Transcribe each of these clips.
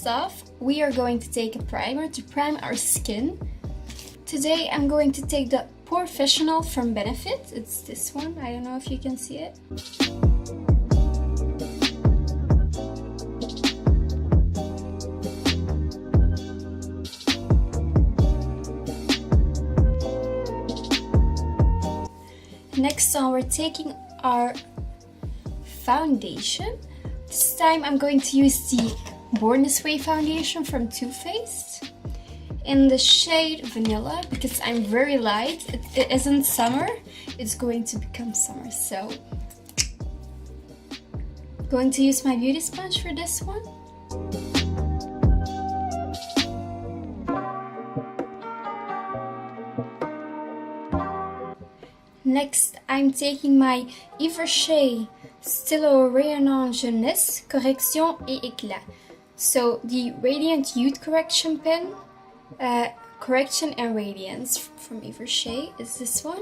First off, we are going to take a primer to prime our skin. Today I'm going to take the Professional from Benefit. It's this one. I don't know if you can see it. Next on, we're taking our foundation. This time I'm going to use the Born This Way foundation from Too Faced in the shade Vanilla because I'm very light. It isn't summer, it's going to become summer. So I'm going to use my beauty sponge for this one. Next, I'm taking my Yves Stylo Rayonnant Jeunesse Correction et Éclat. So the Radiant Youth Correction pen, Correction and Radiance from Yves is this one.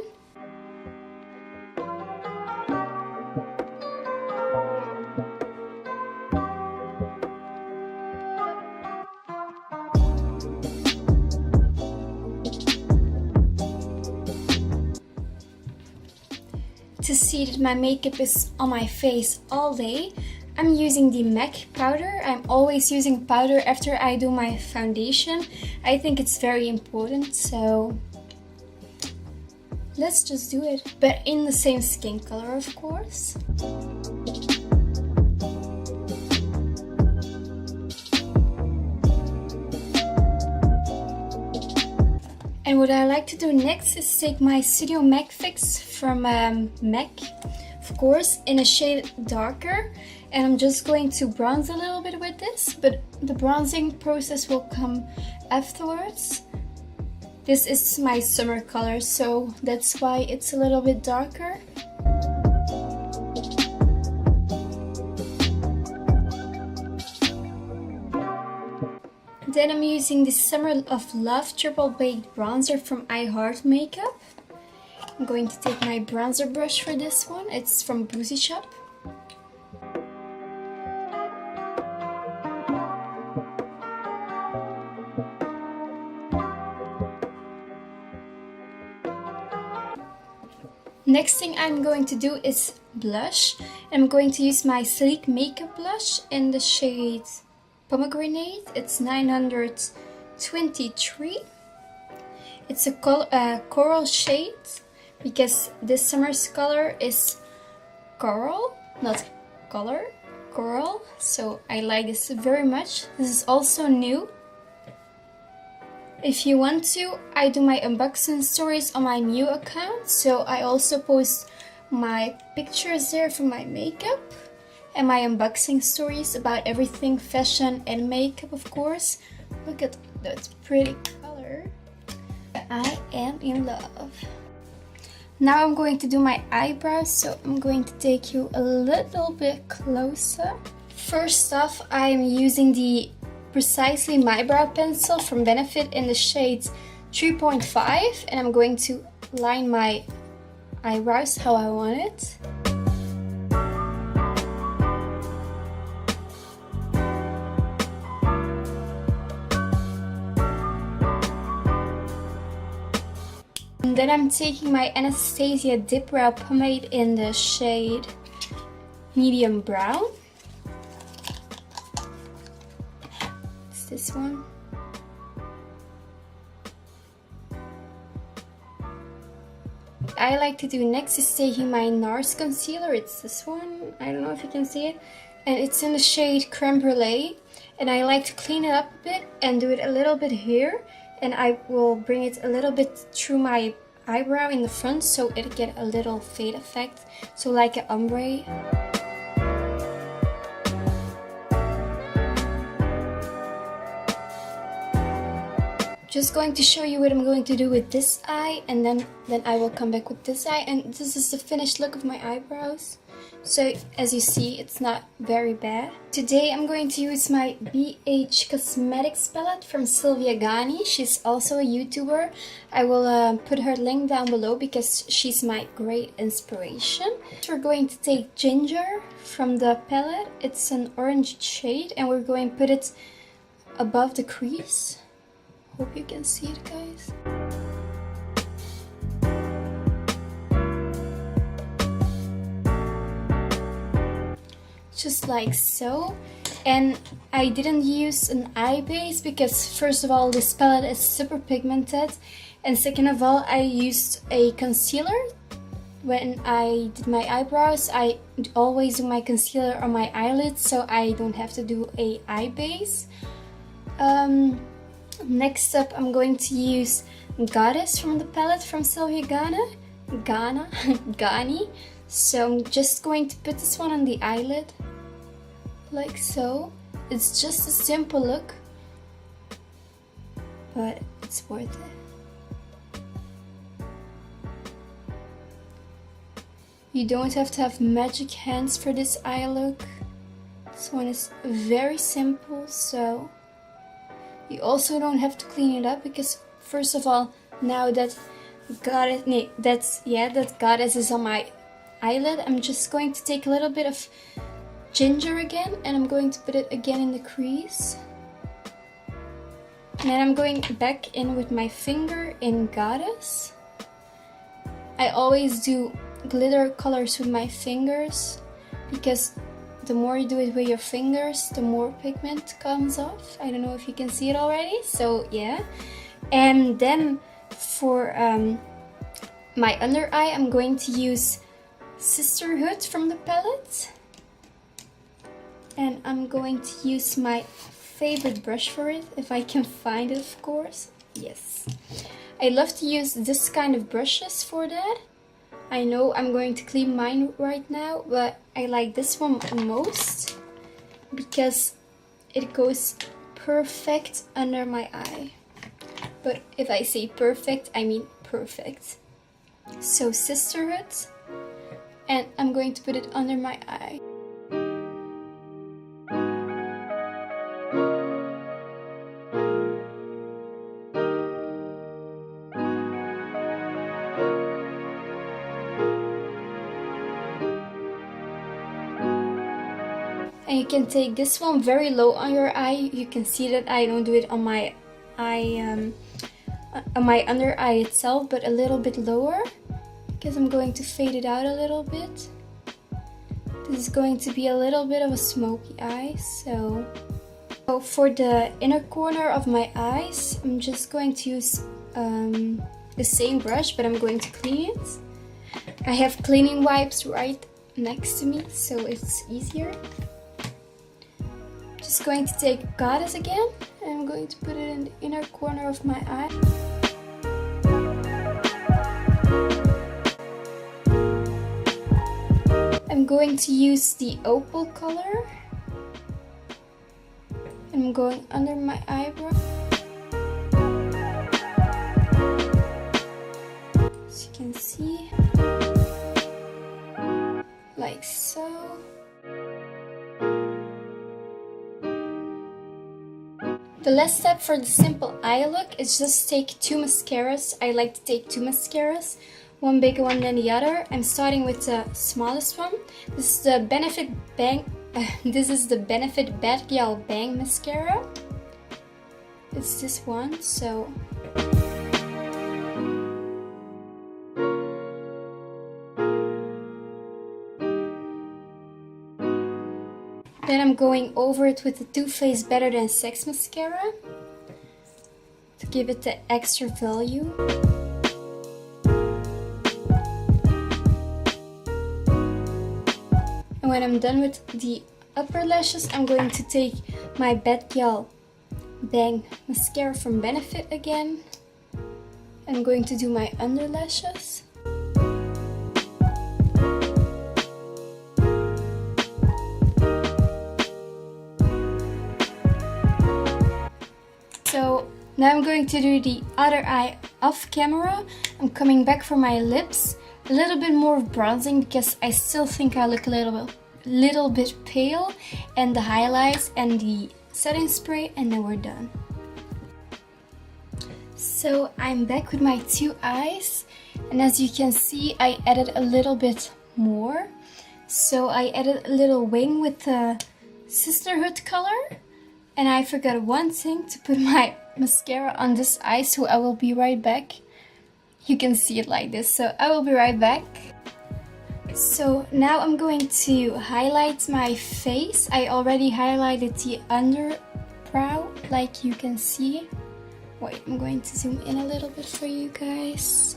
To see that my makeup is on my face all day, I'm using the MAC powder. I'm always using powder after I do my foundation. I think it's very important, so let's just do it. But in the same skin color, of course. And what I like to do next is take my Studio MAC Fix from MAC, of course, in a shade darker. And I'm just going to bronze a little bit with this, but the bronzing process will come afterwards. This is my summer color, so that's why it's a little bit darker. Then I'm using the Summer of Love Triple Baked Bronzer from I Heart Makeup. I'm going to take my bronzer brush for this one. It's from Boozy Shop. Next thing I'm going to do is blush. I'm going to use my Sleek Makeup Blush in the shade Pomegranate. It's 923. It's a coral shade because this summer's color is coral, not color, coral. So I like this very much. This is also new. If you want to, I do my unboxing stories on my new account. So I also post my pictures there for my makeup. And my unboxing stories about everything fashion and makeup, of course. Look at that pretty color. I am in love. Now I'm going to do my eyebrows, so I'm going to take you a little bit closer. First off, I'm using the Precisely My Brow Pencil from Benefit in the shade 3.5, and I'm going to line my eyebrows how I want it. And then I'm taking my Anastasia Dip Brow Pomade in the shade Medium Brown. It's this one. What I like to do next is taking my NARS concealer. It's this one. I don't know if you can see it. And it's in the shade Creme Brulee. And I like to clean it up a bit and do it a little bit here. And I will bring it a little bit through my eyebrow in the front so it get a little fade effect, so like an ombre. Just going to show you what I'm going to do with this eye, and then I will come back with this eye. And this is the finished look of my eyebrows. So as you see, it's not very bad. Today I'm going to use my BH Cosmetics palette from Sylvia Gani. She's also a YouTuber. I will put her link down below because she's my great inspiration. We're going to take Ginger from the palette. It's an orange shade, and we're going to put it above the crease. Hope you can see it, guys. Just like so. And I didn't use an eye base because first of all this palette is super pigmented, and second of all I used a concealer. When I did my eyebrows, I always do my concealer on my eyelids, so I don't have to do a eye base. Next up I'm going to use Goddess from the palette from Sylvia Gani. So I'm just going to put this one on the eyelid, like so. It's just a simple look, but it's worth it. You don't have to have magic hands for this eye look. This one is very simple, so you also don't have to clean it up because first of all, now that that Goddess is on my eyelid, I'm just going to take a little bit of ginger again and I'm going to put it again in the crease. And then I'm going back in with my finger in Goddess. I always do glitter colors with my fingers because the more you do it with your fingers, the more pigment comes off. I don't know if you can see it already, so yeah. And then for my under eye, I'm going to use Sisterhood from the palette. And I'm going to use my favorite brush for it, if I can find it, of course. Yes. I love to use this kind of brushes for that. I know I'm going to clean mine right now, but I like this one most because it goes perfect under my eye. But if I say perfect, I mean perfect. So Sisterhood, and I'm going to put it under my eye. And you can take this one very low on your eye. You can see that I don't do it on my eye, on my under eye itself, but a little bit lower because I'm going to fade it out a little bit. This is going to be a little bit of a smoky eye, so for the inner corner of my eyes, I'm just going to use the same brush, but I'm going to clean it. I have cleaning wipes right next to me, so it's easier. Just going to take Goddess again, and I'm going to put it in the inner corner of my eye. I'm going to use the opal color. I'm going under my eyebrow. As you can see, like so. The last step for the simple eye look is just take two mascaras. I like to take two mascaras, one bigger one than the other. I'm starting with the smallest one. This is the Benefit Bad Gal Bang Mascara. It's this one, so then I'm going over it with the Too Faced Better Than Sex Mascara to give it the extra value. And when I'm done with the upper lashes, I'm going to take my Bad Gal Bang Mascara from Benefit again. I'm going to do my under lashes. So now I'm going to do the other eye off camera. I'm coming back for my lips. A little bit more bronzing because I still think I look a little bit pale. And the highlights and the setting spray, and then we're done. So I'm back with my two eyes. And as you can see, I added a little bit more. So I added a little wing with the Sisterhood color. And I forgot one thing, to put my mascara on this eye, so I will be right back. You can see it like this, so I will be right back. So now I'm going to highlight my face. I already highlighted the underbrow, like you can see. Wait, I'm going to zoom in a little bit for you guys.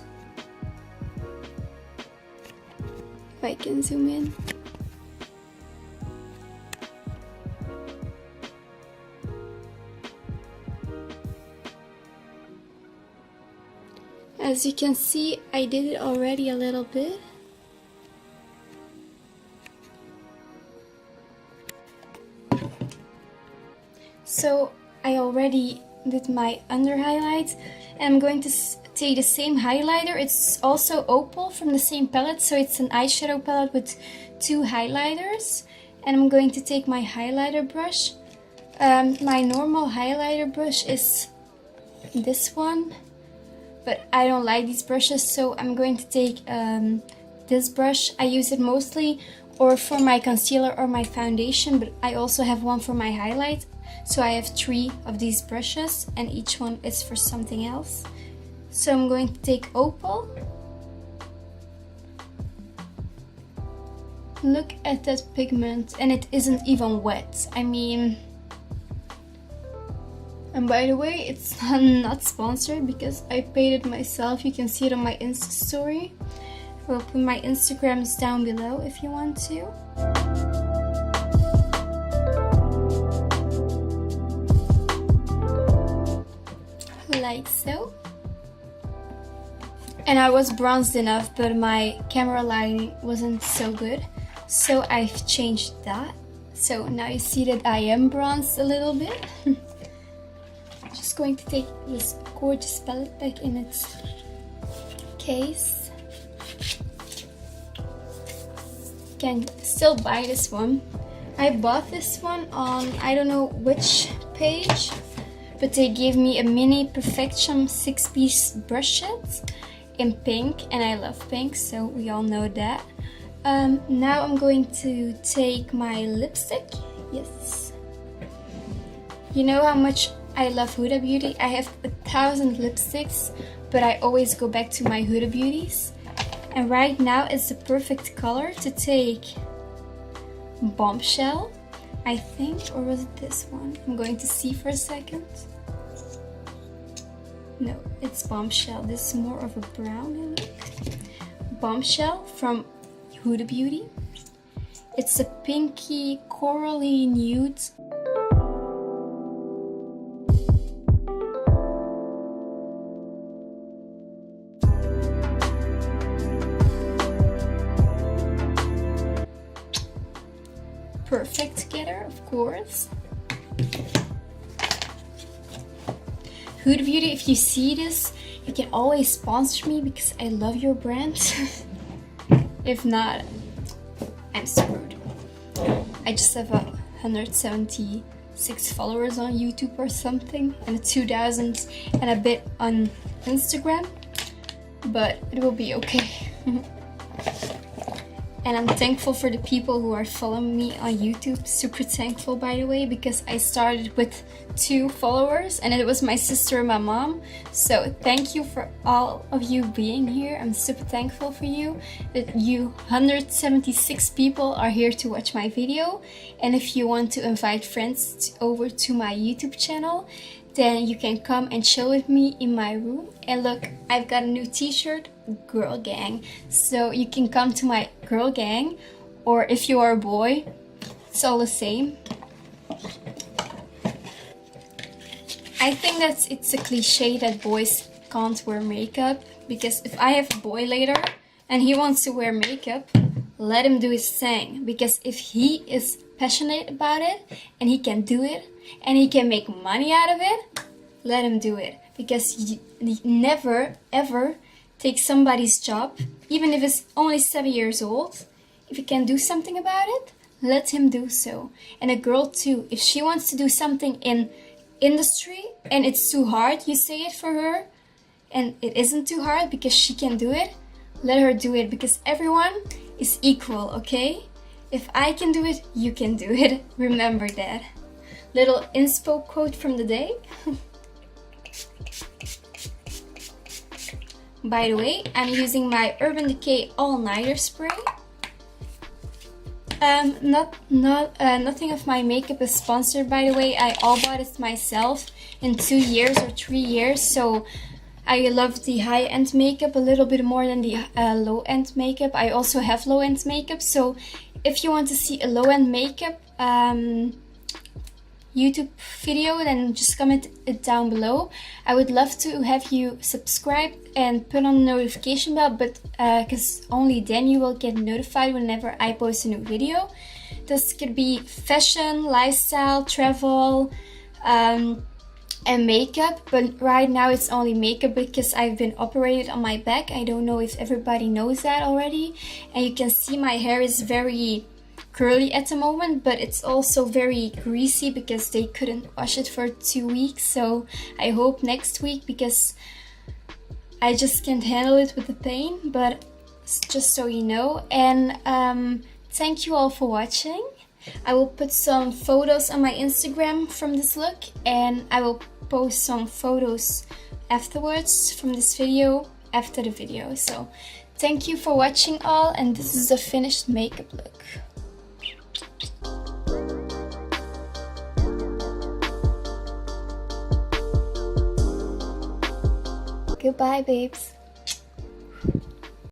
If I can zoom in. As you can see, I did it already a little bit. So I already did my under highlights, and I'm going to take the same highlighter. It's also Opal from the same palette, so it's an eyeshadow palette with 2 highlighters. And I'm going to take my highlighter brush. My normal highlighter brush is this one, but I don't like these brushes, so I'm going to take this brush. I use it mostly or for my concealer or my foundation, but I also have one for my highlight. So I have 3 of these brushes, and each one is for something else. So I'm going to take Opal. Look at that pigment, and it isn't even wet. I mean, and by the way, it's not sponsored because I paid it myself. You can see it on my Insta story. I will put my Instagrams down below if you want to. Like so. And I was bronzed enough, but my camera lighting wasn't so good, so I've changed that. So now you see that I am bronzed a little bit. Just going to take this gorgeous palette back in its case. You can still buy this one. I bought this one on I don't know which page, but they gave me a mini Perfection 6-piece brush set in pink, and I love pink, so we all know that. Now I'm going to take my lipstick. Yes. You know how much I love Huda Beauty. I have 1,000 lipsticks, but I always go back to my Huda Beauties. And right now it's the perfect color to take Bombshell, I think, or was it this one? I'm going to see for a second. No, it's Bombshell. This is more of a brown look. Bombshell from Huda Beauty. It's a pinky corally nude. Perfect together, of course. Huda Beauty, if you see this, you can always sponsor me because I love your brand. If not, I'm screwed. I just have 176 followers on YouTube or something, and 2,000 and a bit on Instagram, but it will be okay. And I'm thankful for the people who are following me on YouTube. Super thankful, by the way, because I started with 2 followers and it was my sister and my mom. So thank you for all of you being here. I'm super thankful for you, that you 176 people are here to watch my video. And if you want to invite friends over to my YouTube channel, then you can come and chill with me in my room. And look, I've got a new t-shirt, Girl Gang. So you can come to my Girl Gang, or if you are a boy, it's all the same. I think it's a cliche that boys can't wear makeup, because if I have a boy later and he wants to wear makeup, let him do his thing. Because if he is passionate about it and he can do it and he can make money out of it, let him do it. Because you never ever take somebody's job, even if it's only 7 years old. If he can do something about it, let him do so. And a girl too, if she wants to do something in industry and it's too hard, you say it for her, and it isn't too hard because she can do it, let her do it, because everyone is equal, okay? If I can do it, you can do it. Remember that. little inspo quote from the day. By the way, I'm using my Urban Decay All-Nighter Spray. Nothing of my makeup is sponsored, by the way. I all bought it myself in 2 years or 3 years, so I love the high-end makeup a little bit more than the low-end makeup. I also have low-end makeup, so if you want to see a low-end makeup YouTube video, then just comment it down below. I would love to have you subscribe and put on the notification bell, but because only then you will get notified whenever I post a new video. This could be fashion, lifestyle, travel, and makeup, but right now it's only makeup because I've been operated on my back. I don't know if everybody knows that already, and you can see my hair is very curly at the moment, but it's also very greasy because they couldn't wash it for 2 weeks. So I hope next week, because I just can't handle it with the pain, but just so you know. And thank you all for watching. I will put some photos on my Instagram from this look, and I will post some photos afterwards from this video after the video. So thank you for watching all, and this is the finished makeup look. Goodbye, babes.